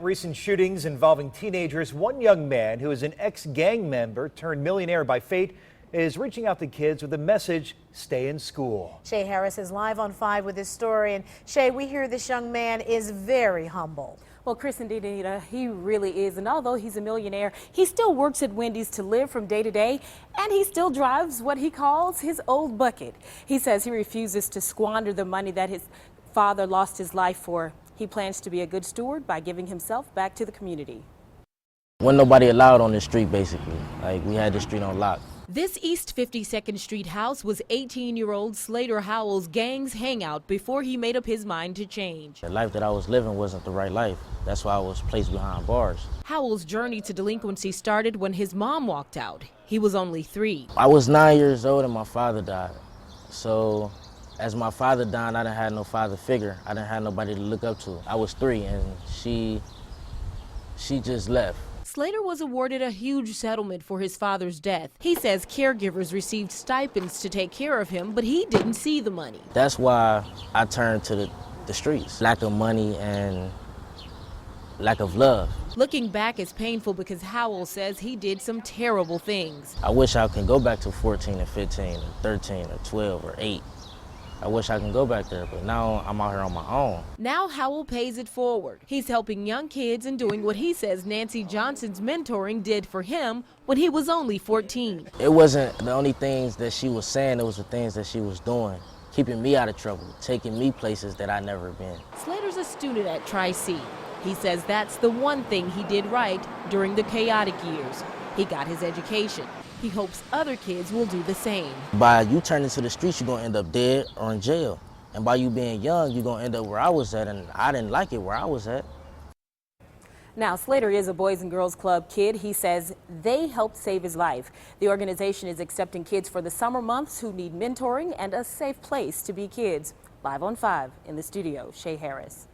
recent shootings involving teenagers, one young man who is an ex-gang member turned millionaire by fate is reaching out to kids with a message: stay in school. Shay Harris is live on 5 with this story. And Shay, we hear this young man is very humble. Well, Chris and Anita, he really is. And although he's a millionaire, he still works at Wendy's to live from day to day. And he still drives what he calls his old bucket. He says he refuses to squander the money that his father lost his life for. He plans to be a good steward by giving himself back to the community. Wasn't nobody allowed on the street, basically. Like, we had the street on lock. This East 52nd Street house was 18-year-old Slater Howell's gang's hangout before he made up his mind to change. The life that I was living wasn't the right life. That's why I was placed behind bars. Howell's journey to delinquency started when his mom walked out. He was only 3. I was 9 years old and my father died. So as my father died, I didn't have no father figure. I didn't have nobody to look up to. I was 3 and she just left. Slater was awarded a huge settlement for his father's death. He says caregivers received stipends to take care of him, but he didn't see the money. That's why I turned to the streets. Lack of money and lack of love. Looking back is painful because Howell says he did some terrible things. I wish I could go back to 14 or 15 or 13 or 12 or 8. I wish I could go back there, but now I'm out here on my own. Now Howell pays it forward. He's helping young kids and doing what he says Nancy Johnson's mentoring did for him when he was only 14. It wasn't the only things that she was saying, it was the things that she was doing, keeping me out of trouble, taking me places that I'd never been. Slater's a student at Tri-C. He says that's the one thing he did right during the chaotic years. He got his education. He hopes other kids will do the same. By you turning to the streets, you're gonna end up dead or in jail. And by you being young, you're gonna end up where I was at, and I didn't like it where I was at. Now, Slater is a Boys and Girls Club kid. He says they helped save his life. The organization is accepting kids for the summer months who need mentoring and a safe place to be kids. Live on 5 in the studio, Shay Harris.